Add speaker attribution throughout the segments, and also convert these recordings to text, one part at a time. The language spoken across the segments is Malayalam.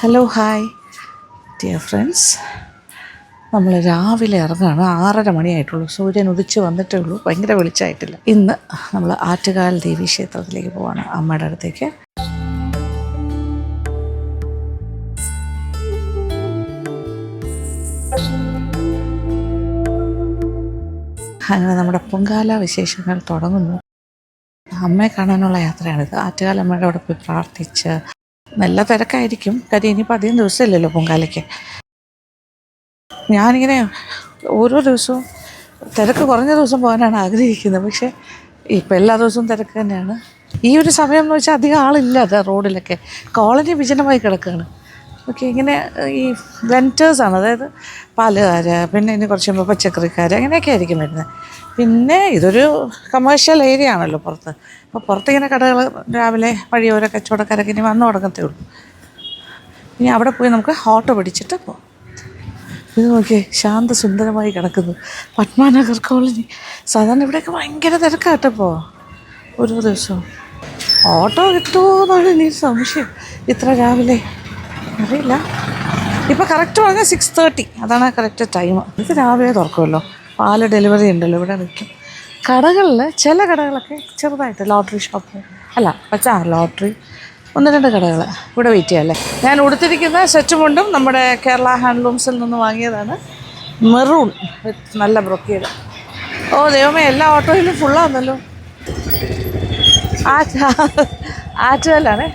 Speaker 1: Hello hi dear friends. നമ്മൾ രാവിലെ ഇറങ്ങുകയാണ്. 6:30 മണിയായിട്ടുള്ളൂ. സൂര്യൻ ഉദിച്ച് വന്നിട്ടേ ഉള്ളൂ. ഭയങ്കര വെളിച്ചമായിട്ടില്ല. ഇന്ന് നമ്മൾ ആറ്റുകാൽ ദേവി ക്ഷേത്രത്തിലേക്ക് പോവാണ്, അമ്മയുടെ അടുത്തേക്ക്. അങ്ങനെ നമ്മുടെ പൊങ്കാല വിശേഷങ്ങൾ തുടങ്ങുന്നു. അമ്മയെ കാണാനുള്ള യാത്രയാണിത്. ആറ്റുകാൽ അമ്മയുടെ അവിടെ പോയി പ്രാർത്ഥിച്ച് നല്ല തിരക്കായിരിക്കും. കാര്യം ഇനിയിപ്പോൾ അധികം ദിവസമില്ലല്ലോ പൊങ്കാലയ്ക്ക്. ഞാനിങ്ങനെ ഓരോ ദിവസവും തിരക്ക് കുറഞ്ഞ ദിവസം പോകാനാണ് ആഗ്രഹിക്കുന്നത്. പക്ഷേ ഇപ്പം എല്ലാ ദിവസവും തിരക്ക് തന്നെയാണ്. ഈ ഒരു സമയം എന്ന് വെച്ചാൽ അധികം ആളില്ല റോഡിലൊക്കെ. കോളനി വിജനമായി കിടക്കുകയാണ്. ഓക്കെ, ഇങ്ങനെ ഈ വെൻറ്റേഴ്സാണ്, അതായത് പാലുകാർ, പിന്നെ ഇനി കുറച്ച് കഴിയുമ്പോൾ പച്ചക്കറിക്കാർ, അങ്ങനെയൊക്കെ ആയിരിക്കും വരുന്നത്. പിന്നെ ഇതൊരു കമേഴ്ഷ്യൽ ഏരിയ ആണല്ലോ പുറത്ത്. അപ്പോൾ പുറത്തിങ്ങനെ കടകൾ രാവിലെ വഴിയോര കച്ചവടക്കാരൊക്കെ ഇനി വന്നു തുടങ്ങത്തേ ഉള്ളൂ. ഇനി അവിടെ പോയി നമുക്ക് ഓട്ടോ പിടിച്ചിട്ട് പോകാം. ഇത് നോക്കിയേ, ശാന്തസുന്ദരമായി കിടക്കുന്നു പത്മാനഗർ കോളനി. സാധാരണ ഇവിടെയൊക്കെ ഭയങ്കര തിരക്കാട്ടപ്പോൾ ഓരോ ദിവസവും. ഓട്ടോ കിട്ടുമോ എന്നാണ് ഇനി സംശയം. ഇത്ര രാവിലെ അറിയില്ല. ഇപ്പോൾ കറക്റ്റ് പറഞ്ഞാൽ 6:30, അതാണ് കറക്റ്റ് ടൈം. ഇത് രാവിലെ തുറക്കുമല്ലോ. പാല് ഡെലിവറി ഉണ്ടല്ലോ ഇവിടെ നിൽക്കും. കടകളിൽ ചില കടകളൊക്കെ ചെറുതായിട്ട് ലോട്ടറി ഷോപ്പ് ലോട്ടറി 1-2 കടകൾ ഇവിടെ വെയിറ്റ് ചെയ്യാം അല്ലേ. ഞാൻ ഉടുത്തിരിക്കുന്ന സെറ്റ് മുണ്ടും നമ്മുടെ കേരള ഹാൻഡ്ലൂംസിൽ നിന്ന് വാങ്ങിയതാണ്. മെറൂൺ വിത്ത് നല്ല ബ്രൊക്കേഡ്. ഓ ദൈവമേ, എല്ലാ ഓട്ടോയിലും ഫുള്ളാന്നല്ലോ. ആറ്റുകല്ലാണേ.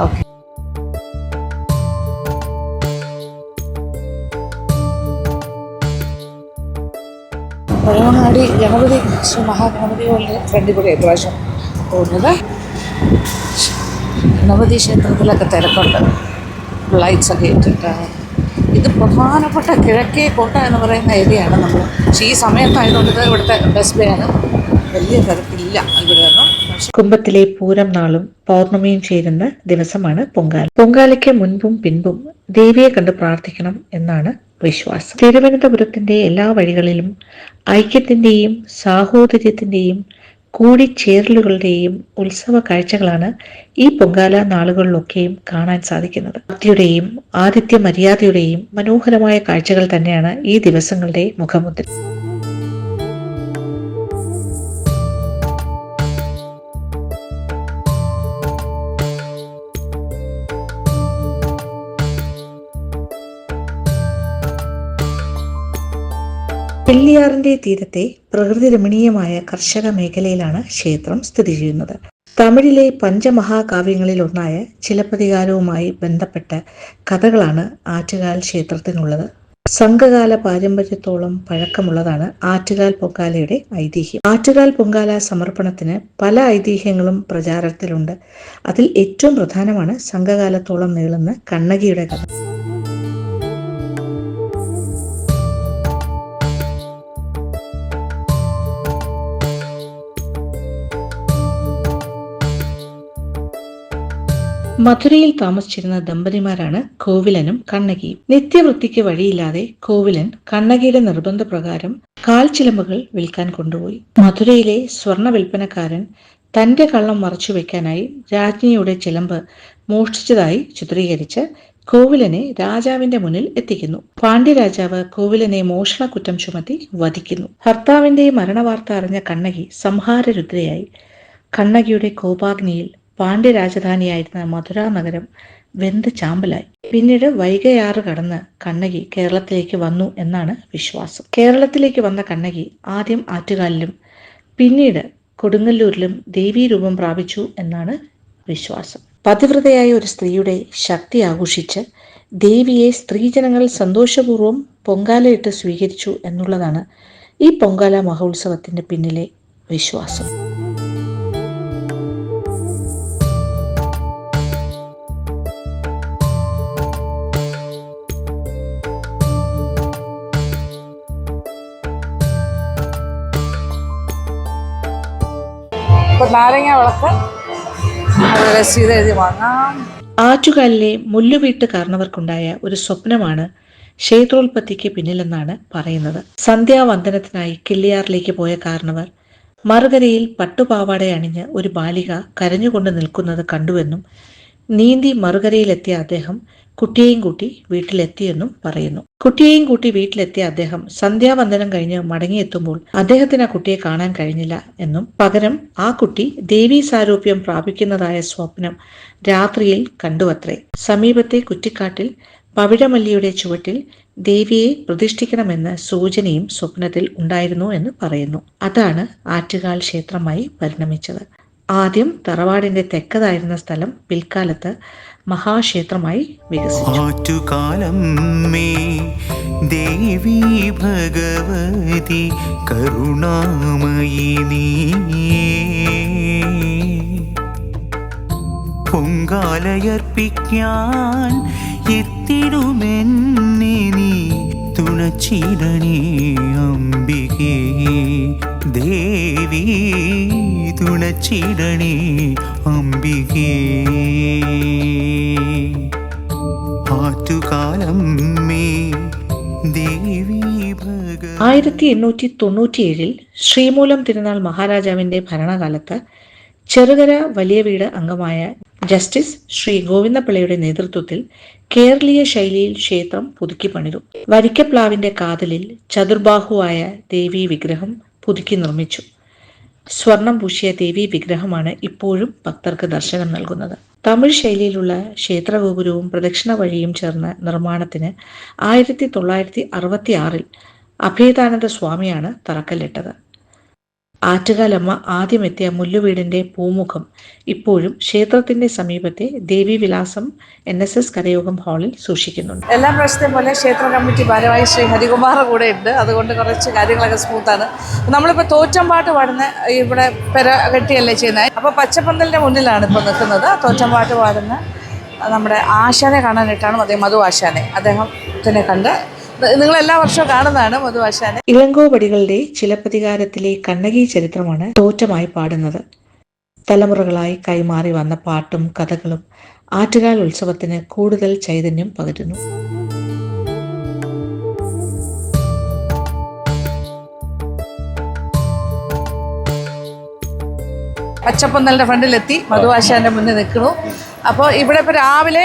Speaker 1: ഓക്കെ. പഴമങ്ങാടി ഗണപതി ശ്രീ മഹാഗണപതി കൊണ്ട് ഫ്രണ്ടിൽ കൂടെ പ്രാവശ്യം പോകുന്നത്. ഗണപതി ക്ഷേത്രത്തിലൊക്കെ തിരക്കുണ്ട്, ലൈറ്റ്സൊക്കെ ഇട്ടിട്ട്. ഇത് പ്രധാനപ്പെട്ട കിഴക്കേ കോട്ട എന്ന് പറയുന്ന ഏരിയയാണ് നമ്മൾ. പക്ഷേ ഈ സമയത്തായതുകൊണ്ട് ഇത് ഇവിടുത്തെ ബെസ്റ്റ് ഡേ ആണ്. വലിയ തിരക്കില്ല ഇവിടെയൊന്നും.
Speaker 2: കുംഭത്തിലെ പൂരം നാളും പൗർണമിയും ചേരുന്ന ദിവസമാണ് പൊങ്കാല. പൊങ്കാലയ്ക്ക് മുൻപും പിൻപും ദേവിയെ കണ്ട് പ്രാർത്ഥിക്കണം എന്നാണ് വിശ്വാസം. തിരുവനന്തപുരത്തിന്റെ എല്ലാ വഴികളിലും ഐക്യത്തിന്റെയും സാഹോദര്യത്തിന്റെയും കൂടിച്ചേരലുകളുടെയും ഉത്സവ കാഴ്ചകളാണ് ഈ പൊങ്കാല നാളുകളിലൊക്കെയും കാണാൻ സാധിക്കുന്നത്. ഭക്തിയുടെയും ആതിഥ്യ മര്യാദയുടെയും മനോഹരമായ കാഴ്ചകൾ തന്നെയാണ് ഈ ദിവസങ്ങളുടെ മുഖമുദ്ര. പെല്ലിയാറിന്റെ തീരത്തെ പ്രകൃതി രമണീയമായ കർഷക മേഖലയിലാണ് ക്ഷേത്രം സ്ഥിതി ചെയ്യുന്നത്. തമിഴിലെ പഞ്ചമഹാകാവ്യങ്ങളിൽ ഒന്നായ ചിലപ്പതികാരവുമായി ബന്ധപ്പെട്ട കഥകളാണ് ആറ്റുകാൽ ക്ഷേത്രത്തിനുള്ളത്. സംഘകാല പാരമ്പര്യത്തോളം പഴക്കമുള്ളതാണ് ആറ്റുകാൽ പൊങ്കാലയുടെ ഐതിഹ്യം. ആറ്റുകാൽ പൊങ്കാല സമർപ്പണത്തിന് പല ഐതിഹ്യങ്ങളും പ്രചാരത്തിലുണ്ട്. അതിൽ ഏറ്റവും പ്രധാനമാണ് സംഘകാലത്തോളം നീളുന്ന കണ്ണകിയുടെ കഥ. മധുരയിൽ താമസിച്ചിരുന്ന ദമ്പതിമാരാണ് കോവിലനും കണ്ണകിയും. നിത്യവൃത്തിക്ക് വഴിയില്ലാതെ കോവിലൻ കണ്ണകിയുടെ നിർബന്ധപ്രകാരം കാൽച്ചിലമ്പുകൾ വിൽക്കാൻ കൊണ്ടുപോയി. മധുരയിലെ സ്വർണ്ണ വിൽപ്പനക്കാരൻ തന്റെ കള്ളം മറച്ചുവെക്കാനായി രാജ്ഞിയുടെ ചിലമ്പ് മോഷ്ടിച്ചതായി ചിത്രീകരിച്ച് കോവിലനെ രാജാവിന്റെ മുന്നിൽ എത്തിക്കുന്നു. പാണ്ഡ്യരാജാവ് കോവിലനെ മോഷണ കുറ്റം ചുമത്തി വധിക്കുന്നു. ഭർത്താവിന്റെ മരണവാർത്ത അറിഞ്ഞ കണ്ണകി സംഹാരരുദ്രയായി. കണ്ണകിയുടെ കോപാഗ്നിയിൽ പാണ്ഡ്യ രാജധാനിയായിരുന്ന മധുര നഗരം വെന്ത് ചാമ്പലായി. പിന്നീട് വൈഗയാറ് കടന്ന് കണ്ണകി കേരളത്തിലേക്ക് വന്നു എന്നാണ് വിശ്വാസം. കേരളത്തിലേക്ക് വന്ന കണ്ണകി ആദ്യം ആറ്റുകാലിലും പിന്നീട് കൊടുങ്ങല്ലൂരിലും ദേവീരൂപം പ്രാപിച്ചു എന്നാണ് വിശ്വാസം. പതിവ്രതയായ ഒരു സ്ത്രീയുടെ ശക്തി ആഘോഷിച്ച് ദേവിയെ സ്ത്രീജനങ്ങൾ സന്തോഷപൂർവ്വം പൊങ്കാലയിട്ട് സ്വീകരിച്ചു എന്നുള്ളതാണ് ഈ പൊങ്കാല മഹോത്സവത്തിന്റെ പിന്നിലെ വിശ്വാസം.
Speaker 1: നാരങ്ങ വിളക്ക് രസീത് എഴുതി വാങ്ങാം.
Speaker 2: ആറ്റുകാലിലെ മുല്ലുവീട്ട് കാരണവർക്കുണ്ടായ ഒരു സ്വപ്നമാണ് ക്ഷേത്രോൽപത്തിക്ക് പിന്നിലെന്നാണ് പറയുന്നത്. സന്ധ്യാവന്ദനത്തിനായി കിള്ളിയാറിലേക്ക് പോയ കാരണവർ മറുകരയിൽ പട്ടുപാവാട അണിഞ്ഞ് ഒരു ബാലിക കരഞ്ഞുകൊണ്ട് നിൽക്കുന്നത് കണ്ടുവെന്നും നീന്തി മറുകരയിലെത്തിയ അദ്ദേഹം കുട്ടിയെയും കൂട്ടി വീട്ടിലെത്തിയെന്നും പറയുന്നു. കുട്ടിയെയും കൂട്ടി വീട്ടിലെത്തിയ അദ്ദേഹം സന്ധ്യാവന്ദനം കഴിഞ്ഞ് മടങ്ങിയെത്തുമ്പോൾ അദ്ദേഹത്തിന് ആ കുട്ടിയെ കാണാൻ കഴിഞ്ഞില്ല എന്നും പകരം ആ കുട്ടി ദേവീ സാരൂപ്യം പ്രാപിക്കുന്നതായ സ്വപ്നം രാത്രിയിൽ കണ്ടുവത്രേ. സമീപത്തെ കുറ്റിക്കാട്ടിൽ പവിഴമല്ലിയുടെ ചുവട്ടിൽ ദേവിയെ പ്രതിഷ്ഠിക്കണമെന്ന സൂചനയും സ്വപ്നത്തിൽ ഉണ്ടായിരുന്നു എന്ന് പറയുന്നു. അതാണ് ആറ്റുകാൽ ക്ഷേത്രമായി പരിണമിച്ചത്. ആദ്യം തറവാടിന്റെ തെക്കതായിരുന്ന സ്ഥലം പിൽക്കാലത്ത് മഹാക്ഷേത്രമായി വികസിച്ചു.
Speaker 3: ആറ്റുകാലമ്മേ ദേവി ഭഗവതി കരുണാമയി നീയേ, പൊങ്കാലയർപ്പിക്കാൻ എത്തിടുമെന്നെ നീ തുണച്ചിടണേ അംബികേ, ദേവി തുണച്ചിടണേ അംബികേ. ആറ്റുകാലമ്മേ ദേവി ഭഗവതി.
Speaker 2: 1897 ശ്രീമൂലം തിരുനാൾ മഹാരാജാവിന്റെ ഭരണകാലത്ത് ചെറുകര വലിയ വീട് അംഗമായ ജസ്റ്റിസ് ശ്രീ ഗോവിന്ദപിള്ളയുടെ നേതൃത്വത്തിൽ കേരളീയ ശൈലിയിൽ ക്ഷേത്രം പുതുക്കി പണിതു. വരിക്കപ്ലാവിന്റെ കാതലിൽ ചതുർബാഹുവായ ദേവീ വിഗ്രഹം പുതുക്കി നിർമ്മിച്ചു. സ്വർണം പൂശിയ ദേവീ വിഗ്രഹമാണ് ഇപ്പോഴും ഭക്തർക്ക് ദർശനം നൽകുന്നത്. തമിഴ് ശൈലിയിലുള്ള ക്ഷേത്രഗോപുരവും പ്രദക്ഷിണ വഴിയും ചേർന്ന നിർമ്മാണത്തിന് 1966 അഭേദാനന്ദ സ്വാമിയാണ് തറക്കല്ലിട്ടത്. ആറ്റുകാലമ്മ ആദ്യമെത്തിയ മുല്ലുവീടിന്റെ പൂമുഖം ഇപ്പോഴും ക്ഷേത്രത്തിന്റെ സമീപത്തെ ദേവീവിലാസം NSS കരയോഗം ഹാളിൽ സൂക്ഷിക്കുന്നുണ്ട്.
Speaker 1: എല്ലാ പ്രാവശ്യത്തെയും പോലെ ക്ഷേത്ര കമ്മിറ്റി ഭാരവാഹി ശ്രീ ഹരികുമാർ കൂടെ ഉണ്ട്. അതുകൊണ്ട് കുറച്ച് കാര്യങ്ങളൊക്കെ സ്മൂത്താണ്. നമ്മളിപ്പോൾ തോറ്റമ്പാട്ട് പാടുന്ന ഇവിടെ പെര കെട്ടിയല്ലേ ചെയ്യുന്നത്. അപ്പോൾ പച്ചപ്പന്തലിൻ്റെ മുന്നിലാണ് ഇപ്പോൾ നിൽക്കുന്നത്. തോറ്റമ്പാട്ട് പാടുന്ന നമ്മുടെ ആശാനെ കാണാനായിട്ടാണ് മധു ആശാനെ. അദ്ദേഹത്തിനെ കണ്ട് നിങ്ങൾ എല്ലാ വർഷവും കാണുന്നതാണ് മധു ആശാനെ.
Speaker 2: ഇളങ്കോവടികളുടെ ചിലപ്പതികാരത്തിലെ കണ്ണകി ചരിത്രമാണ് തോറ്റമായി പാടുന്നത്. തലമുറകളായി കൈമാറി വന്ന പാട്ടും കഥകളും ആറ്റുകാൽ ഉത്സവത്തിന് കൂടുതൽ ചൈതന്യം പകരുന്നു.
Speaker 1: പച്ചപ്പന്തലിൻ്റെ ഫ്രണ്ടിലെത്തി മധു ആശാന്റെ മുന്നിൽ നിൽക്കുന്നു. അപ്പോൾ ഇവിടെ ഇപ്പോൾ രാവിലെ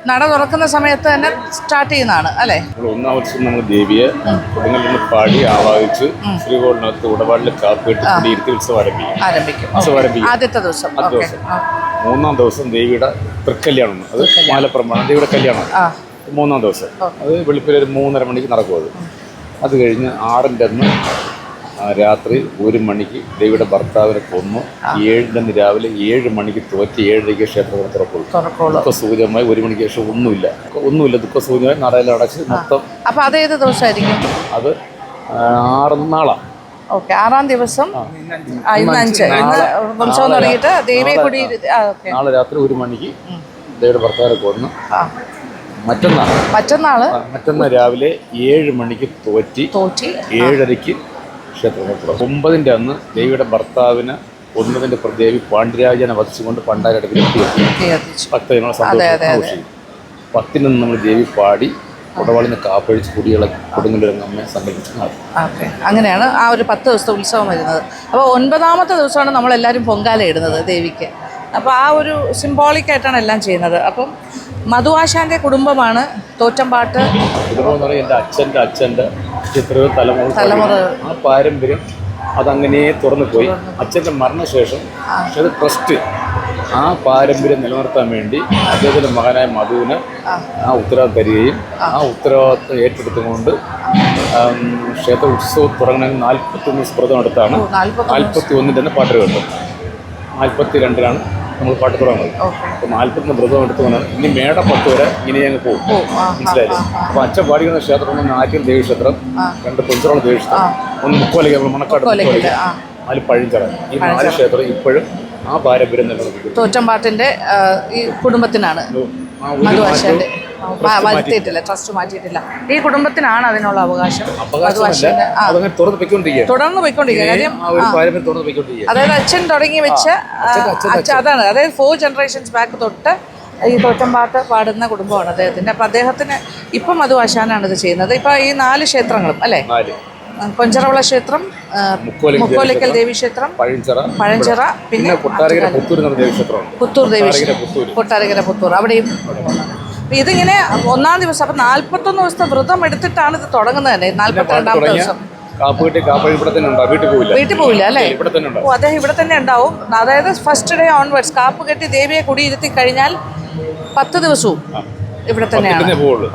Speaker 1: നട തുറക്കുന്ന സമയത്ത് തന്നെ സ്റ്റാർട്ട് ചെയ്യുന്നതാണ് അല്ലേ?
Speaker 4: ഒന്നാം വർഷം നമ്മൾ ദേവിയെ കൊടുങ്ങളിൽ നിന്ന് പാടി ആവാഹിച്ച് ശ്രീകോടിനകത്ത് ഉടപാടിൽ കാപ്പിട്ട് കുടിയിരുത്തി ഉത്സവം ആരംഭിക്കും.
Speaker 1: ആദ്യത്തെ ദിവസം.
Speaker 4: മൂന്നാം ദിവസം ദേവിയുടെ തൃക്കല്യാണം, അത് മാലപ്പുറമാണ് ദേവിയുടെ കല്യാണം. മൂന്നാം ദിവസം അത് വെളുപ്പിൽ ഒരു 3:30 മണിക്ക് നടക്കും. അത് കഴിഞ്ഞ് 6-ൻ്റെ അന്ന് രാത്രി 1 മണിക്ക് ദേവിയുടെ ഭർത്താവിനെ കൊന്നു. 7-ൻ്റെ അന്ന് രാവിലെ 7 മണിക്ക് തോറ്റ് 7:30 ക്ഷേത്രത്തിൽ തുറക്കുള്ളൂ. ദുഃഖസൂചകമായി 1 മണിക്ക് ശേഷം ഒന്നുമില്ല. ദുഃഖസൂചകമായി നടയിൽ അടച്ച് മൊത്തം.
Speaker 1: അപ്പോൾ അത് ഏത് ദിവസമായിരിക്കും?
Speaker 4: അത് 6 നാളാണ്.
Speaker 1: ഓക്കെ, 6-ാം ദിവസം. ഇന്ന് 5 ഉത്സവം തുടങ്ങിയിട്ട് ദേവിയെ കൂടി
Speaker 4: നാളെ രാത്രി 1 മണിക്ക് ദേവിയുടെ ഭർത്താവിനെ കൊന്നു. മറ്റന്നാൾ രാവിലെ 7 മണിക്ക് തോറ്റി 7:30 ക്ഷേത്രത്തിൽ തുറക്കും. 9-ൻ്റെ അന്ന് ദേവിയുടെ ഭർത്താവിന് കൊന്നതിൻ്റെ പ്രതിദേവി പാണ്ഡ്യരാജനെ വധിച്ചുകൊണ്ട് പണ്ടാരടക്കിൽ ഭക്തജനങ്ങളെ സന്തോഷം ആഘോഷിക്കും. 10-ന് നമ്മൾ ദേവി പാടി ഉടവാളിന് കാപ്പഴിച്ച് കുടികളെ കൊടുങ്ങല്ലൂരമ്മയെ സങ്കല്പിച്ച് നടത്തും.
Speaker 1: അങ്ങനെയാണ് ആ ഒരു 10 ദിവസത്തെ ഉത്സവം വരുന്നത്. അപ്പോൾ 9-ാമത്തെ ദിവസമാണ് നമ്മളെല്ലാവരും പൊങ്കാല ഇടുന്നത് ദേവിക്ക്. അപ്പോൾ ആ ഒരു സിംബോളിക്കായിട്ടാണ് എല്ലാം ചെയ്യുന്നത്. അപ്പം മധു ആശാന്റെ കുടുംബമാണ് തോറ്റമ്പാട്ട്.
Speaker 4: കുടുംബം എന്ന് പറയുന്നത് എൻ്റെ അച്ഛൻ്റെ എത്രയോ തലമുറ. ആ പാരമ്പര്യം അതങ്ങനെ തുറന്നു പോയി. അച്ഛൻ്റെ മരണശേഷം പക്ഷേ ട്രസ്റ്റ് ആ പാരമ്പര്യം നിലനിർത്താൻ വേണ്ടി അദ്ദേഹത്തിൻ്റെ മകനായ മധുവിന് ആ ഉത്തരവാദിത്തം തരികയും ആ ഉത്തരവാദിത്തം ഏറ്റെടുത്തുകൊണ്ട് ക്ഷേത്ര ഉത്സവം തുടങ്ങണമെങ്കിൽ 41 വ്രതം എടുത്താണ്. 41-ൻ്റെ തന്നെ പാട്ട് കേട്ടു. 42-നാണ് നമ്മൾ പാട്ട് തുടങ്ങുന്നത്. അപ്പോൾ 41 വ്രതം എടുത്തുകൊണ്ട് ഇനി മേടം 10 വരെ ഇങ്ങനെ ഞങ്ങൾ പോകും. മനസ്സിലായില്ലേ? അപ്പോൾ അച്ഛൻ പാടിക്കുന്ന ക്ഷേത്രം ഒന്ന് ആറ്റിൽ ദേവീക്ഷേത്രം, 2 കൊഞ്ചറോളം ദേവീക്ഷേത്രം, 1 മുക്കോലയ്ക്ക് നമ്മൾ മണക്കാട് മുക്കോലയ്ക്ക്, 4 പഴിഞ്ചറ. ഈ 4 ക്ഷേത്രം ഇപ്പോഴും ആ പാരമ്പര്യം നിലനിർത്തുന്നു.
Speaker 1: തോറ്റമ്പാട്ടിന്റെ ഈ കുടുംബത്തിനാണ്. മധു ആശാന്റെ ട്രസ്റ്റ് മാറ്റിയിട്ടില്ല. ഈ കുടുംബത്തിനാണ് അതിനുള്ള അവകാശം. തുടർന്ന് പോയിക്കൊണ്ടിരിക്കുക. അതായത് അച്ഛൻ തുടങ്ങി വെച്ച അതാണ്. അതായത് 4 generations ബാക്ക് തൊട്ട് ഈ തോറ്റമ്പാട്ട് പാടുന്ന കുടുംബമാണ് അദ്ദേഹത്തിൻ്റെ. അപ്പം അദ്ദേഹത്തിന് ഇപ്പം മധു ആശാനാണ് ഇത് ചെയ്യുന്നത്. ഇപ്പം ഈ 4 ക്ഷേത്രങ്ങളും അല്ലേ? കൊഞ്ചറവിള ക്ഷേത്രം, മുക്കോലിക്കൽ ദേവീക്ഷേത്രം, പഴഞ്ചിറ, പിന്നെ
Speaker 4: കൊട്ടാരക്കര പുത്തൂർ എന്ന ദേവീക്ഷേത്രമുണ്ട്.
Speaker 1: പുത്തൂർ ദേവീക്ഷേത്രം, കൊട്ടാരക്കര പുത്തൂർ, അവിടെയും. ഇതിങ്ങനെ 1-ാം ദിവസം, അപ്പം 41 ദിവസത്തെ വ്രതം എടുത്തിട്ടാണ് ഇത് തുടങ്ങുന്നത് തന്നെ. 42-ാമത്തെ ദിവസം വീട്ടിൽ പോവില്ല അല്ലേ? ഓ, അദ്ദേഹം ഇവിടെ തന്നെ ഉണ്ടാവും. അതായത് ഫസ്റ്റ് ഡേ ഓൺവേർഡ്സ് കാപ്പ് കെട്ടി ദേവിയെ കുടിയിരുത്തി കഴിഞ്ഞാൽ 10 ദിവസവും ഇവിടെ തന്നെയാണ്.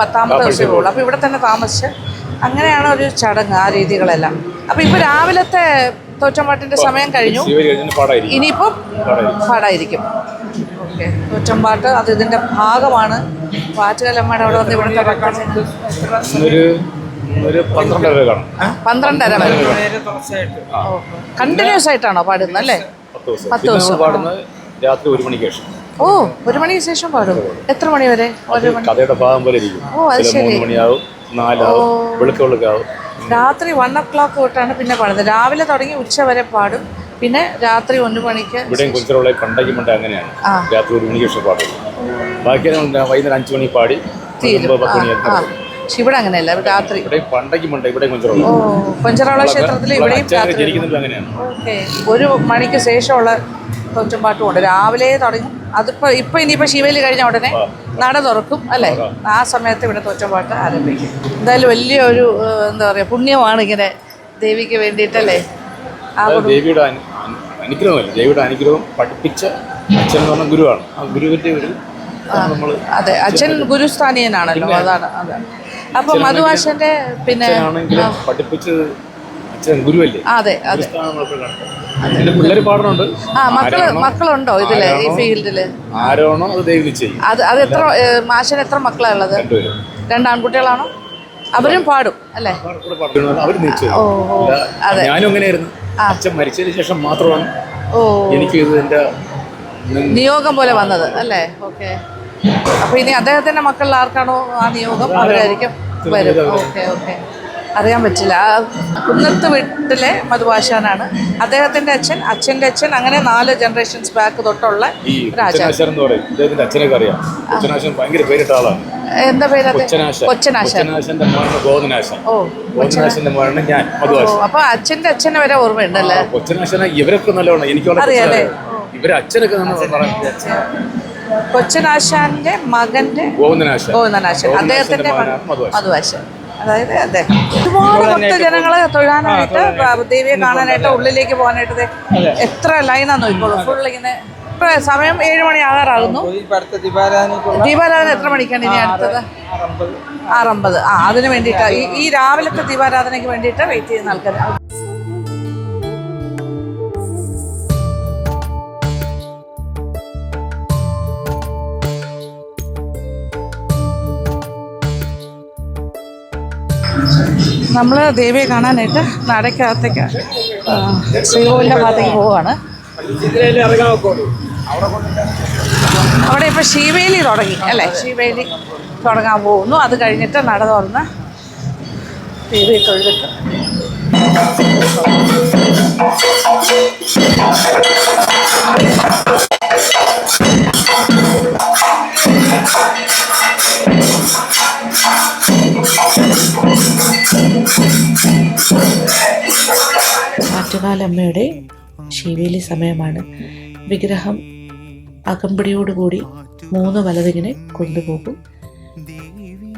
Speaker 1: 10-ാമത്തെ ദിവസം പോകുള്ളൂ. അപ്പോൾ ഇവിടെ തന്നെ താമസിച്ച് അങ്ങനെയാണ് ഒരു ചടങ്ങ്, ആ രീതികളെല്ലാം. അപ്പോൾ ഇപ്പോൾ രാവിലത്തെ തോറ്റമ്പാട്ടിൻ്റെ സമയം കഴിഞ്ഞു. ഇനിയിപ്പം പാടായിരിക്കും. ഓക്കെ, തോറ്റമ്പാട്ട് അത് ഇതിൻ്റെ ഭാഗമാണ്. വാറ്റുകലമ്മയുടെ അവിടെ വന്ന് ഇവിടുത്തെ 12:30 വരെ കണ്ടിന്യൂസ് ആയിട്ടാണോ പാടുന്നത് അല്ലേ? 10 ദിവസം
Speaker 4: പാടുന്നത്. രാത്രി 1 മണിക്ക് ശേഷം.
Speaker 1: ഓ, 1 മണിക്ക് ശേഷം പാടും. എത്ര മണി വരെ?
Speaker 4: കഥയുടെ ഭാഗം പോലെ ഇരിക്കും.
Speaker 1: ഓ, അത് ശരി.
Speaker 4: 3 മണിയാവും, 4 ആവും, വെളുക്കാവും.
Speaker 1: രാത്രി 1 o'clock തൊട്ടാണ് പിന്നെ പാടുന്നത്. രാവിലെ തുടങ്ങി ഉച്ച വരെ പാടും. പിന്നെ രാത്രി 1 മണിക്ക്.
Speaker 4: ഇവിടെയും കൊഞ്ചറവിള പണ്ടേക്ക് അങ്ങനെയാണ്. രാത്രി 1 മണിക്ക് ശേഷം പാടും. ബാക്കി വൈകുന്നേരം 5 മണി പാടി 10 മണി. ഇവിടെ അങ്ങനെയല്ല, രാത്രി. ഓ, കൊഞ്ചറവിള ക്ഷേത്രത്തിൽ ഇവിടെയും ഓക്കെ 1 മണിക്ക് ശേഷമുള്ള തോറ്റമ്പാട്ടും ഉണ്ട്. രാവിലെ തുടങ്ങി. ഇപ്പം ഇനിയിപ്പോൾ ശിവേലി കഴിഞ്ഞ ഉടനെ നട തുറക്കും അല്ലേ? ആ സമയത്ത് ഇവിടെ തോറ്റമ്പാട്ട് ആരംഭിക്കും. എന്തായാലും വലിയൊരു എന്താ പറയുക, പുണ്യമാണ് ഇങ്ങനെ ദേവിക്ക് വേണ്ടിയിട്ടല്ലേ. ദേവിയുടെ അനുഗ്രഹം പഠിപ്പിച്ച അച്ഛൻ എന്ന് പറഞ്ഞ ഗുരുവാണ്. ആ ഗുരുവിൻ്റെ ഒരു
Speaker 1: അതെ, അച്ഛൻ ഗുരുസ്ഥാനീയനാണല്ലോ. അതാണ്. അപ്പൊ മധുവാശന്റെ പിന്നെ
Speaker 4: പഠിപ്പിച്ചത് അച്ഛൻ ഗുരുവല്ലേ?
Speaker 1: അതെ അതെ.
Speaker 4: പിള്ളേര് പാടുന്നുണ്ട്.
Speaker 1: മക്കളുണ്ടോ ഇതില്, ഈ ഫീൽഡില്?
Speaker 4: ആരാണോ അത് ദേവി ചെയ്യും.
Speaker 1: അത് എത്ര മാഷിന് എത്ര മക്കളാണ് ഉള്ളത്? 2 ആൺകുട്ടികളാണോ? അവരും പാടും അല്ലേ? ഓ, അതെ.
Speaker 4: ഞാനും അങ്ങനെയായിരുന്നു. അച്ഛൻ മരിച്ചതിന് ശേഷം മാത്രമാണ് എനിക്ക് ഇത് എന്റെ
Speaker 1: നിയോഗം പോലെ വന്നത് അല്ലേ? ഓക്കെ. അപ്പൊ ഇനി അദ്ദേഹത്തിന്റെ മക്കളിൽ ആർക്കാണോ ആ നിയോഗം അവരായിരിക്കും വരും. ഓക്കെ ഓക്കെ, അറിയാൻ പറ്റില്ല. കുന്നത്ത് വീട്ടിലെ മധുവാശാനാണ്. അദ്ദേഹത്തിന്റെ അച്ഛൻ, അച്ഛൻ്റെ അച്ഛൻ, അങ്ങനെ 4 ജനറേഷൻസ് ബാക്ക് തൊട്ടുള്ള
Speaker 4: അച്ഛനൊക്കെ അറിയാം. ഭയങ്കര പേരിട്ട ആളാണ്.
Speaker 1: എന്താ പേര്?
Speaker 4: കൊച്ചനാശൻ.
Speaker 1: ഓ,
Speaker 4: ഞാൻ മധുവാശൻ.
Speaker 1: അപ്പൊ അച്ഛന്റെ അച്ഛനെ വരെ ഓർമ്മയുണ്ടല്ലേ?
Speaker 4: കൊച്ചനാശന ഇവരൊക്കെ നല്ലോണം എനിക്ക് അറിയാലേ. ഇവര് അച്ഛനൊക്കെ
Speaker 1: കൊച്ചനാശാന്റെ മകന്റെ ഗോവിന്ദനാശൻ, അദ്ദേഹത്തിന്റെ മധുവാശൻ. അതായത് അദ്ദേഹം ഒരുപാട് ഭക്തജനങ്ങളെ തൊഴാനായിട്ട്, ദേവിയെ കാണാനായിട്ട്, ഉള്ളിലേക്ക് പോകാനായിട്ട് എത്ര ലൈനാന്ന് നോക്കിക്കോളൂ. ഫുൾ ഇങ്ങനെ. ഇപ്പൊ സമയം 7 മണി ആകാറാകുന്നു. ദീപാരാധന എത്ര മണിക്കാണ് ഇനി അടുത്തത്? 6:50. അതിന് വേണ്ടിയിട്ടാണ് ഈ രാവിലത്തെ ദീപാരാധനയ്ക്ക് വേണ്ടിയിട്ട് വെയിറ്റ് ചെയ്യുന്ന ആൾക്കാർ. നമ്മൾ ദേവിയെ കാണാനായിട്ട് നടക്കകത്തേക്ക് ശ്രീകോവിലിൻ്റെ ഭാഗത്തേക്ക് പോവുകയാണ്. അവിടെ ഇപ്പോൾ ശിവേലി തുടങ്ങി അല്ലേ? ശിവേലി തുടങ്ങാൻ പോകുന്നു. അത് കഴിഞ്ഞിട്ട് നട തുറന്ന് ദേവിയെ തൊഴുതിട്ട്
Speaker 2: ആറ്റുകാലമ്മയുടെ ശിവേലി സമയമാണ്. വിഗ്രഹം അകമ്പടിയോടുകൂടി 3 വലതിങ്ങനെ കൊണ്ടുപോകും.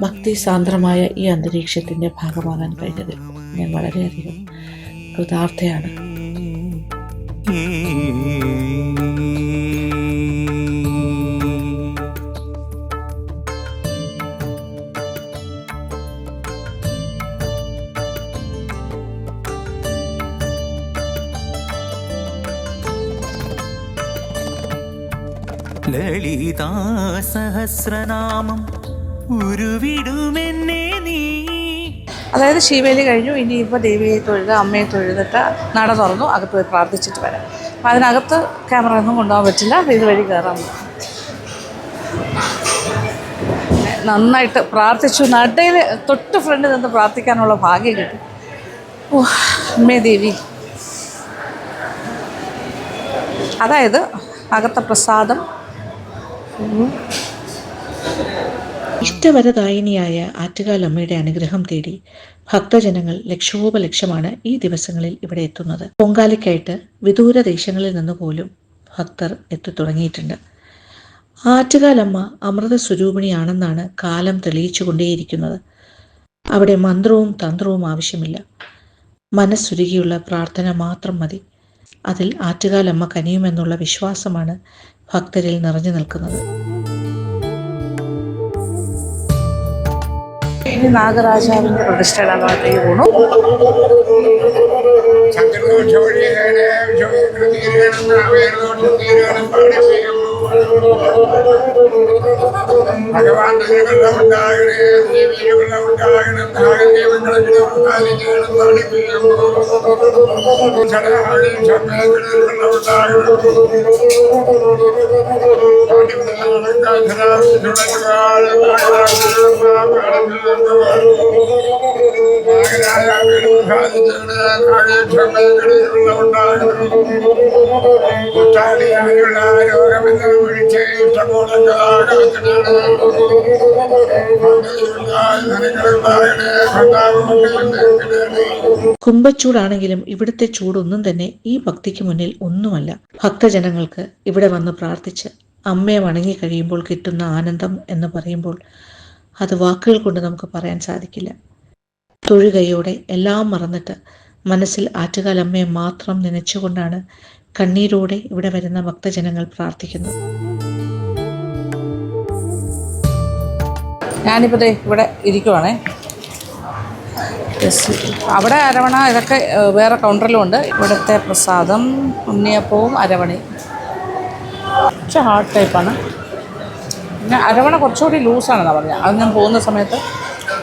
Speaker 2: ഭക്തിസാന്ദ്രമായ ഈ അന്തരീക്ഷത്തിൻ്റെ ഭാഗമാകാൻ കഴിഞ്ഞതിൽ ഞാൻ വളരെയധികം കൃതാർത്ഥയാണ്.
Speaker 3: ലളിതാ സഹസ്രനാമം ഉരുവിടുമെന്നേ നീ.
Speaker 1: അതായത് ശിവേലി കഴിഞ്ഞു. ഇനിയിപ്പോൾ ദേവിയെ തൊഴുത് അമ്മയെ തൊഴുതിട്ട് നട തുറന്നു അകത്ത് പോയി പ്രാർത്ഥിച്ചിട്ട് വരാം. അപ്പം അതിനകത്ത് ക്യാമറ ഒന്നും കൊണ്ടുപോകാൻ പറ്റില്ല. ഇതുവഴി കയറാൻ നന്നായിട്ട് പ്രാർത്ഥിച്ചു. നടയിൽ തൊട്ട് ഫ്രണ്ടിൽ നിന്ന് പ്രാർത്ഥിക്കാനുള്ള ഭാഗ്യം കിട്ടി. ഓ അമ്മേ ദേവി. അതായത് അകത്തെ പ്രസാദം
Speaker 2: ഇഷ്ടവരദായിനിയായ ആറ്റുകാലമ്മയുടെ അനുഗ്രഹം തേടി ഭക്തജനങ്ങൾ ലക്ഷോപലക്ഷമാണ് ഈ ദിവസങ്ങളിൽ ഇവിടെ എത്തുന്നത്. പൊങ്കാലയ്ക്കായിട്ട് വിദൂര ദേശങ്ങളിൽ നിന്ന് പോലും ഭക്തർ എത്തിത്തുടങ്ങിയിട്ടുണ്ട്. ആറ്റുകാലമ്മ അമൃത സ്വരൂപിണിയാണെന്നാണ് കാലം തെളിയിച്ചുകൊണ്ടേയിരിക്കുന്നത്. അവിടെ മന്ത്രവും തന്ത്രവും ആവശ്യമില്ല. മനസ്സുരുകിയുള്ള പ്രാർത്ഥന മാത്രം മതി. അതിൽ ആറ്റുകാലമ്മ കനിയുമെന്നുള്ള വിശ്വാസമാണ് ഭക്തരിൽ നിറഞ്ഞു നിൽക്കുന്നത്.
Speaker 1: ഇനി നാഗരാജാവിൻ്റെ പ്രതിഷ്ഠയുടെ ഭാഗത്തേക്ക് പോകണം.
Speaker 5: ഭഗവാൻ
Speaker 2: കുംഭച്ചൂടാണെങ്കിലും ഇവിടുത്തെ ചൂടൊന്നും തന്നെ ഈ ഭക്തിക്ക് മുന്നിൽ ഒന്നുമല്ല. ഭക്തജനങ്ങൾക്ക് ഇവിടെ വന്ന് പ്രാർത്ഥിച്ച് അമ്മയെ വണങ്ങി കഴിയുമ്പോൾ കിട്ടുന്ന ആനന്ദം എന്ന് പറയുമ്പോൾ അത് വാക്കുകൾ കൊണ്ട് നമുക്ക് പറയാൻ സാധിക്കില്ല. തൊഴുകയോടെ എല്ലാം മറന്നിട്ട് മനസ്സിൽ ആറ്റുകാലമ്മയെ മാത്രം നനച്ചുകൊണ്ടാണ് കണ്ണീരോടെ ഇവിടെ വരുന്ന ഭക്തജനങ്ങൾ പ്രാർത്ഥിക്കുന്നത്.
Speaker 1: ഞാനിപ്പോൾ ഇവിടെ ഇരിക്കുവാണേ. അവിടെ അരവണ ഇതൊക്കെ വേറെ കൗണ്ടറിലും ഉണ്ട്. ഇവിടുത്തെ പ്രസാദം ഉണ്ണിയപ്പവും അരവണയും കുറച്ച് ഹാർഡ് ടൈപ്പാണ്. പിന്നെ അരവണ കുറച്ചുകൂടി ലൂസാണെന്നാണ് പറഞ്ഞത്. അത് ഞാൻ പോകുന്ന സമയത്ത്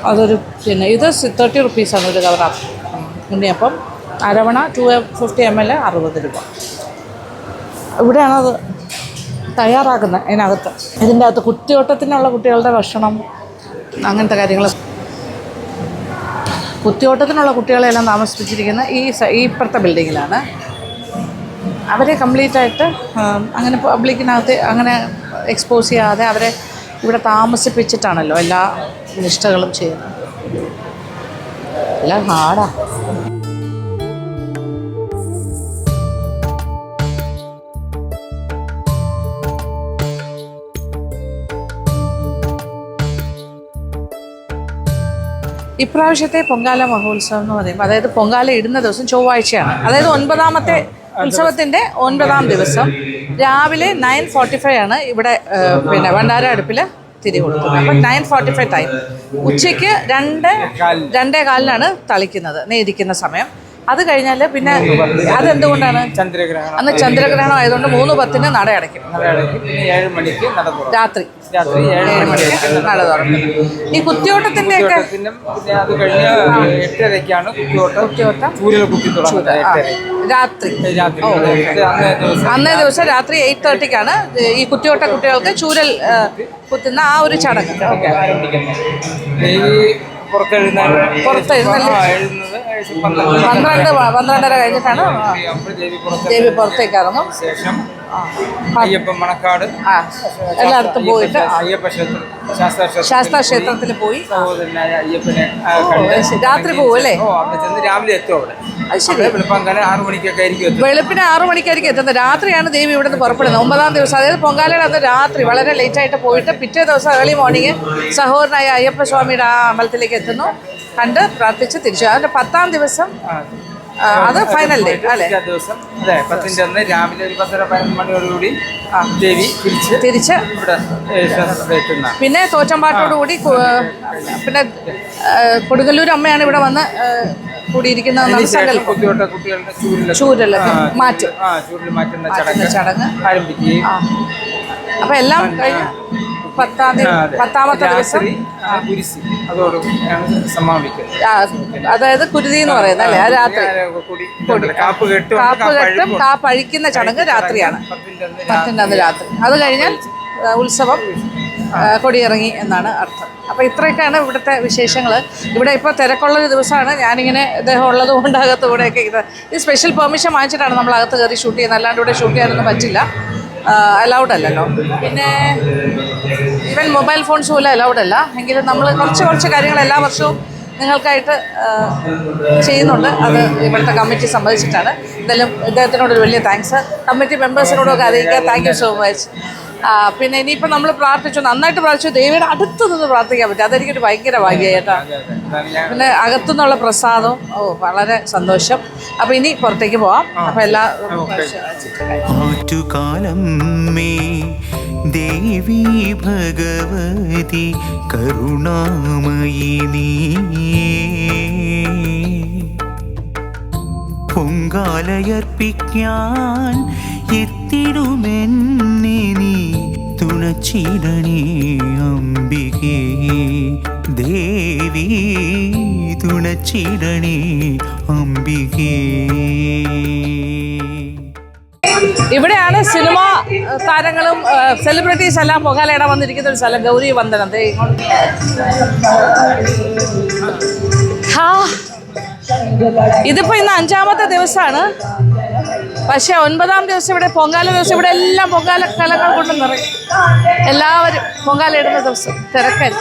Speaker 1: അതൊരു പിന്നെ ഇത് 30 റുപ്പീസാണ് ഒരു കവർ ഉണ്ണിയപ്പം. അരവണ 250 ml 60 രൂപ. ഇവിടെയാണത് തയ്യാറാക്കുന്നത്. അതിനകത്ത് ഇതിൻ്റെ അകത്ത് കുത്തിയോട്ടത്തിനുള്ള കുട്ടികളുടെ ഭക്ഷണം അങ്ങനത്തെ കാര്യങ്ങൾ. കുത്തിയോട്ടത്തിനുള്ള കുട്ടികളെല്ലാം താമസിപ്പിച്ചിരിക്കുന്ന ഈ ഇപ്പുറത്തെ ബിൽഡിങ്ങിലാണ്. അവരെ കംപ്ലീറ്റായിട്ട് അങ്ങനെ പബ്ലിക്കിനകത്ത് അങ്ങനെ എക്സ്പോസ് ചെയ്യാതെ അവരെ ഇവിടെ താമസിപ്പിച്ചിട്ടാണല്ലോ എല്ലാ നിഷ്ഠകളും ചെയ്യുന്നത്. എല്ലാം ഹാർഡാണ്. ഇപ്രാവശ്യത്തെ പൊങ്കാല മഹോത്സവം എന്ന് പറയുമ്പോൾ അതായത് പൊങ്കാല ഇടുന്ന ദിവസം ചൊവ്വാഴ്ചയാണ്. അതായത് 9ാമത്തെ ഉത്സവത്തിൻ്റെ 9ാം ദിവസം രാവിലെ 9:45 ആണ് ഇവിടെ പിന്നെ ഭണ്ഡാര അടുപ്പിൽ തിരി കൊടുക്കുന്നത്. അപ്പം 9:45 ടൈം. ഉച്ചയ്ക്ക് 2:15 തളിക്കുന്നത് നേദിക്കുന്ന സമയം. അത് കഴിഞ്ഞാൽ പിന്നെ അതെന്തുകൊണ്ടാണ്? അന്ന് ചന്ദ്രഗ്രഹണം ആയതുകൊണ്ട് 3:10 നട അടയ്ക്കും. രാത്രി 7 മണിക്ക് നട തുറക്കും. ഈ കുത്തിയോട്ടത്തിൻ്റെ ഒക്കെ രാത്രി അന്നേ ദിവസം രാത്രി 8:30 ഈ കുത്തിയോട്ട കുട്ടികൾക്ക് ചൂരൽ കുത്തുന്ന ആ ഒരു ചടങ്ങ്. പുറത്തെഴുന്നള്ളി 12:30 കഴിഞ്ഞിട്ടാണ് ദേവി പുറത്തേക്ക് ഇറങ്ങും.
Speaker 5: അയ്യപ്പൻ മണക്കാട്
Speaker 1: എല്ലായിടത്തും പോയിട്ട് ശാസ്താ ക്ഷേത്രത്തിൽ പോയി
Speaker 5: സഹോദരനായ അയ്യപ്പനെ
Speaker 1: രാത്രി പോകും അല്ലേ?
Speaker 5: രാവിലെ എത്തും അവിടെ.
Speaker 1: അത് ശരി.
Speaker 5: 6 മണിക്കൊക്കെ ആയിരിക്കും.
Speaker 1: വെളുപ്പിന് 6 മണിക്കായിരിക്കും എത്തുന്നത്. രാത്രിയാണ് ദേവി ഇവിടെ നിന്ന് പുറപ്പെടുന്നത്. 9ാം ദിവസം അതായത് പൊങ്കാലയുടെ അന്ന് രാത്രി വളരെ ലേറ്റായിട്ട് പോയിട്ട് പിറ്റേ ദിവസം ഏർലി മോർണിംഗ് സഹോദരനായ അയ്യപ്പ സ്വാമിയുടെ ആ അമ്പലത്തിലേക്ക് എത്തുന്നു. കണ്ട് പ്രാർത്ഥിച്ച് തിരിച്ചു. അതിൻ്റെ 10ാം ദിവസം അത് ഫൈനൽ ഡേ അല്ലേ?
Speaker 5: ദിവസം അതെ 10ന്റെ അന്ന് രാവിലെ ഒരു 10:30-11 മണിയോടുകൂടി ദേവി
Speaker 1: തിരിച്ച്
Speaker 5: ഇവിടെ
Speaker 1: പിന്നെ തോറ്റമ്പാട്ടോടുകൂടി പിന്നെ കൊടുങ്ങല്ലൂർ അമ്മയാണ് ഇവിടെ വന്ന് കൂടിയിരിക്കുന്നതെന്നാണ് സങ്കല്പം. ചൂരലൊക്കെ മാറ്റും. മാറ്റുന്ന ചടങ്ങ്
Speaker 5: ആരംഭിക്കുകയും
Speaker 1: അപ്പം എല്ലാം കഴിഞ്ഞ് 10ാമത്തെ ദിവസം
Speaker 5: അതോടുകൂടിയാണ് സമാപിക്കുന്നത്.
Speaker 1: അതായത് കുരുതി എന്ന് പറയുന്നത് അല്ലേ? രാത്രി
Speaker 5: കാപ്പ്
Speaker 1: കെട്ടും കാപ്പഴിക്കുന്ന ചടങ്ങ് രാത്രിയാണ്. 10ന്റെ അന്ന് രാത്രി. അത് കഴിഞ്ഞാൽ ഉത്സവം കൊടിയിറങ്ങി എന്നാണ് അർത്ഥം. അപ്പോൾ ഇത്രയൊക്കെയാണ് ഇവിടുത്തെ വിശേഷങ്ങൾ. ഇവിടെ ഇപ്പോൾ തിരക്കുള്ളൊരു ദിവസമാണ്. ഞാനിങ്ങനെ ഇദ്ദേഹം ഉള്ളത് കൊണ്ട് അകത്തൂടെയൊക്കെ ഇത് സ്പെഷ്യൽ പെർമിഷൻ വാങ്ങിച്ചിട്ടാണ് നമ്മൾ അകത്ത് കയറി ഷൂട്ട് ചെയ്യുന്നത്. അല്ലാണ്ട് ഇവിടെ ഷൂട്ട് ചെയ്യാനൊന്നും പറ്റില്ല, അലൗഡ് അല്ലല്ലോ. പിന്നെ ഇവ ഈവൻ മൊബൈൽ ഫോൺസ് പോലും അലൗഡ് അല്ല. എങ്കിലും നമ്മൾ കുറച്ച് കാര്യങ്ങൾ എല്ലാ വർഷവും നിങ്ങൾക്കായിട്ട് ചെയ്യുന്നുണ്ട്. അത് ഇവിടുത്തെ കമ്മിറ്റി സമ്മതിച്ചിട്ടാണ്. എന്തായാലും ഇദ്ദേഹത്തിനോടൊരു വലിയ താങ്ക്സ്. കമ്മിറ്റി മെമ്പേഴ്സിനോടൊക്കെ അറിയിക്കുക. Thank you so much. പിന്നെ ഇനിയിപ്പോൾ നമ്മൾ പ്രാർത്ഥിച്ചു, നന്നായിട്ട് പ്രാർത്ഥിച്ചു. ദേവിയുടെ അടുത്ത് നിന്ന് പ്രാർത്ഥിക്കാൻ പറ്റും. അതെനിക്കൊരു ഭയങ്കര ഭാഗ്യമായിട്ടാണ്. പിന്നെ അകത്തുനിന്നുള്ള പ്രസാദവും വളരെ സന്തോഷം. അപ്പോൾ ഇനി പുറത്തേക്ക് പോവാം. അപ്പോൾ എല്ലാ
Speaker 3: ദേവി ഭഗവതി കരുണാമയി നീ പൊങ്കാലയർപ്പിക്കാൻ എത്തിടുമെന്നെ നീ തുണച്ചിടണേ അംബികേ ദേവി തുണച്ചിടണേ അംബികേ.
Speaker 1: ഇവിടെയാണ് സിനിമാ താരങ്ങളും സെലിബ്രിറ്റീസ് എല്ലാം പൊങ്കാലയിടാൻ വന്നിരിക്കുന്ന ഒരു സ്ഥലം. ഗൗരി വന്ദനം. ഇതിപ്പോൾ ഇന്ന് 5ാമത്തെ ദിവസമാണ്. പക്ഷേ 9ാം ദിവസം ഇവിടെ പൊങ്കാല ദിവസം ഇവിടെ എല്ലാം പൊങ്കാല കലങ്ങൾ കൊണ്ട് നിറയും. എല്ലാവരും പൊങ്കാല ഇടുന്ന ദിവസം തിരക്കൻ.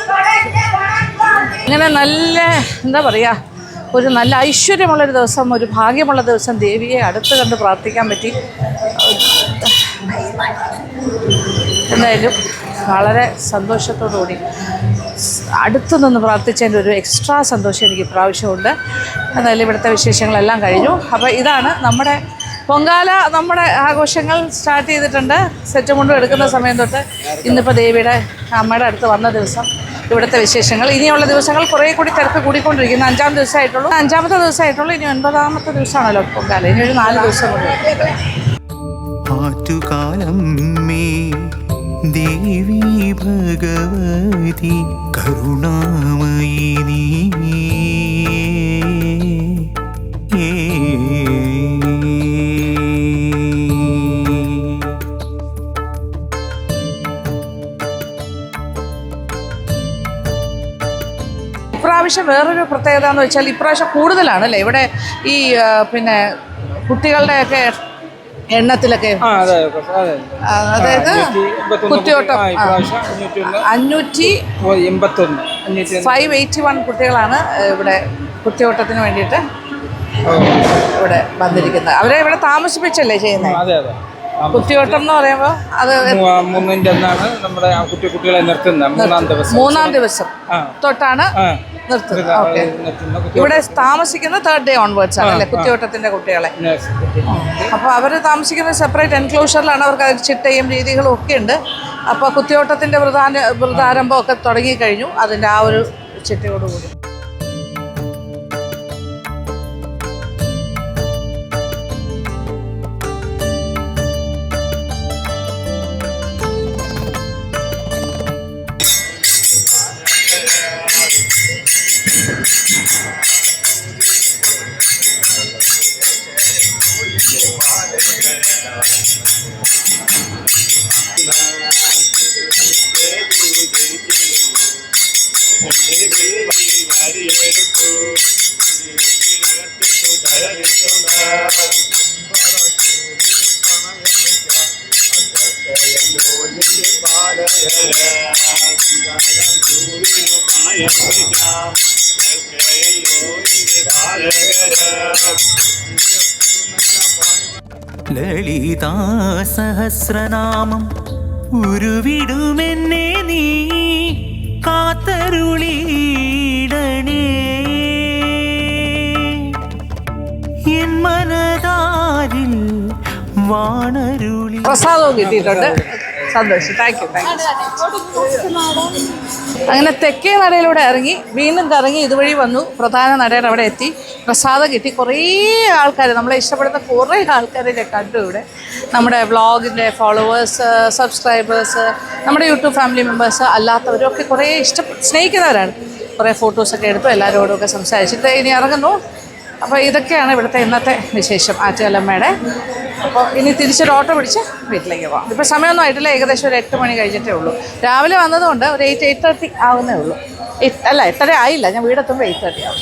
Speaker 1: ഇങ്ങനെ നല്ല എന്താ പറയുക, ഒരു നല്ല ഐശ്വര്യമുള്ളൊരു ദിവസം, ഒരു ഭാഗ്യമുള്ള ദിവസം. ദേവിയെ അടുത്ത് കണ്ട് പ്രാർത്ഥിക്കാൻ പറ്റി. എന്തായാലും വളരെ സന്തോഷത്തോടുകൂടി അടുത്തു നിന്ന് പ്രാർത്ഥിച്ചതിൻ്റെ ഒരു എക്സ്ട്രാ സന്തോഷം എനിക്ക് ഇപ്രാവശ്യമുണ്ട്. എന്തായാലും ഇവിടുത്തെ വിശേഷങ്ങളെല്ലാം കഴിഞ്ഞു. അപ്പോൾ ഇതാണ് നമ്മുടെ പൊങ്കാല. നമ്മുടെ ആഘോഷങ്ങൾ സ്റ്റാർട്ട് ചെയ്തിട്ടുണ്ട്. സെറ്റ് മുണ്ടും എടുക്കുന്ന സമയം തൊട്ട് ഇന്നിപ്പോൾ ദേവിയുടെ അമ്മയുടെ അടുത്ത് വന്ന ദിവസം ഇവിടുത്തെ വിശേഷങ്ങൾ. ഇനിയുള്ള ദിവസങ്ങൾ കുറേ കൂടി തിരക്ക് കൂടിക്കൊണ്ടിരിക്കുന്നു. 5ാം ദിവസമായിട്ടുള്ളൂ, 5ാമത്തെ ദിവസമായിട്ടുള്ളൂ. ഇനി 9ാമത്തെ ദിവസമാണല്ലോ പൊങ്കാല. ഇനി ഒരു 4 ദിവസം കൊണ്ട്
Speaker 3: ദേവി ഭഗവതി കരുണാമയി നീ
Speaker 1: ഇപ്രാവശ്യം വേറൊരു പ്രത്യേകത എന്ന് വെച്ചാൽ ഇപ്രാവശ്യം കൂടുതലാണല്ലേ ഇവിടെ ഈ പിന്നെ കുട്ടികളുടെയൊക്കെ എണ്ണത്തിലൊക്കെ. അതായത് കുത്തിയോട്ടം 581 കുട്ടികളാണ് ഇവിടെ കുത്തിയോട്ടത്തിന് വേണ്ടിയിട്ട് ഇവിടെ വന്നിരിക്കുന്നത്. അവരെ ഇവിടെ താമസിപ്പിച്ചല്ലേ ചെയ്യുന്നത്? കുത്തിയോട്ടം എന്ന് പറയുമ്പോൾ അത് 3ാം ദിവസം തൊട്ടാണ് നിർത്തുന്നത്. ഓക്കെ. ഇവിടെ താമസിക്കുന്ന 3rd day onwards ആണ് അല്ലേ കുത്തിയോട്ടത്തിന്റെ കുട്ടികളെ. അപ്പോൾ അവർ താമസിക്കുന്ന സെപ്പറേറ്റ് എൻക്ലോഷറിലാണ്. അവർക്ക് അതിൽ ചിട്ടയും രീതികളും ഒക്കെ ഉണ്ട്. അപ്പോൾ കുത്തിയോട്ടത്തിന്റെ വൃതാരംഭമൊക്കെ തുടങ്ങിക്കഴിഞ്ഞു. അതിൻ്റെ ആ ഒരു ചിട്ടയോടുകൂടി
Speaker 3: ലളിതാ സഹസ്രനാമം ഉരുവിടുമെന്നെ നീ കാത്തരുളിടണേ എൻ മനതാരിൽ വാണരുളി.
Speaker 1: പ്രസാദവും കിട്ടിയിട്ടുണ്ട്. സന്തോഷം. Thank you. അങ്ങനെ തെക്കേ നടയിലൂടെ ഇറങ്ങി വീണ്ടും കറങ്ങി ഇതുവഴി വന്നു. പ്രധാന നടയുടെ അവിടെ എത്തി. പ്രസാദം കിട്ടി. കുറേ ആൾക്കാർ, നമ്മളെ ഇഷ്ടപ്പെടുന്ന കുറേ ആൾക്കാരെ കണ്ടു ഇവിടെ. നമ്മുടെ വ്ളോഗിൻ്റെ ഫോളോവേഴ്സ്, സബ്സ്ക്രൈബേഴ്സ്, നമ്മുടെ യൂട്യൂബ് ഫാമിലി മെമ്പേഴ്സ്, അല്ലാത്തവരും ഒക്കെ കുറേ സ്നേഹിക്കുന്നവരാണ്. കുറേ ഫോട്ടോസൊക്കെ എടുത്തു. എല്ലാവരോടൊക്കെ സംസാരിച്ചിട്ട് ഇനി ഇറങ്ങുന്നു. അപ്പോൾ ഇതൊക്കെയാണ് ഇവിടുത്തെ ഇന്നത്തെ വിശേഷം ആറ്റുകാലമ്മയുടെ. അപ്പോൾ ഇനി തിരിച്ചൊരു ഓട്ടോ പിടിച്ച് വീട്ടിലേക്ക് പോകാം. ഇപ്പോൾ സമയമൊന്നും ആയിട്ടില്ല. ഏകദേശം ഒരു 8 മണി കഴിഞ്ഞിട്ടേ ഉള്ളൂ. രാവിലെ വന്നതുകൊണ്ട് ഒരു 8:30 ആവുന്നേ ഉള്ളൂ. 8:30 ആയില്ല. ഞാൻ വീടെത്തുമ്പോൾ 8:30 ആവും.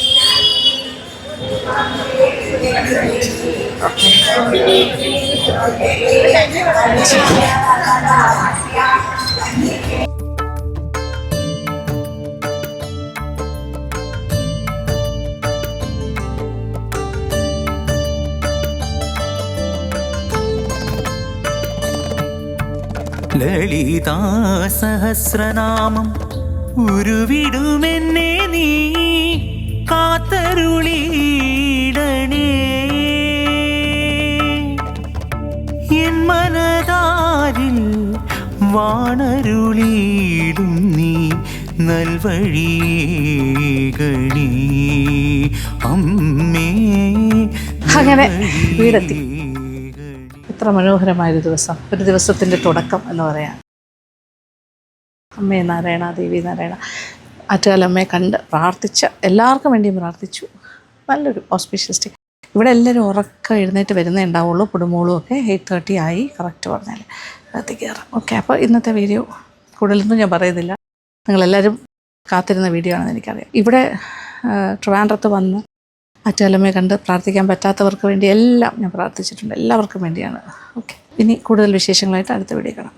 Speaker 3: ലളിതാ സഹസ്രനാമം ഉരുവിടുമെന്നെ നീ കാത്തരുളിയിടണേ. എൻ മനതാരിൽ വാണരുളിയിടും നീ നൽവഴിയേ അമ്മേ.
Speaker 1: അങ്ങനെ വീടെത്തി. എത്ര മനോഹരമായൊരു ദിവസം, ഒരു ദിവസത്തിൻ്റെ തുടക്കം എന്ന് പറയാം. അമ്മേ നാരായണ, ദേവി നാരായണ, ആറ്റുകാലമ്മയെ കണ്ട് പ്രാർത്ഥിച്ച എല്ലാവർക്കും വേണ്ടിയും പ്രാർത്ഥിച്ചു. നല്ലൊരു ഓസ്പീഷ്യസ് ഡേ. ഇവിടെ എല്ലാവരും ഉറക്കം എഴുന്നേറ്റ് വരുന്നേ ഉണ്ടാവുള്ളൂ. കുടുംബങ്ങളും ഒക്കെ 8:30 ആയി കറക്റ്റ് പറഞ്ഞാൽ അകത്ത് കയറാം. ഓക്കെ, അപ്പോൾ ഇന്നത്തെ വീഡിയോ കൂടുതലൊന്നും ഞാൻ പറയുന്നില്ല. നിങ്ങളെല്ലാവരും കാത്തിരുന്ന വീഡിയോ ആണെന്ന് എനിക്കറിയാം. ഇവിടെ ട്രിവാൻഡ്രത്ത് വന്ന് ആറ്റുകാലമ്മയെ കണ്ട് പ്രാർത്ഥിക്കാൻ പറ്റാത്തവർക്ക് വേണ്ടി എല്ലാം ഞാൻ പ്രാർത്ഥിച്ചിട്ടുണ്ട്. എല്ലാവർക്കും വേണ്ടിയാണ്. ഓക്കെ, ഇനി കൂടുതൽ വിശേഷങ്ങളായിട്ട് അടുത്ത വീഡിയോ കാണാം.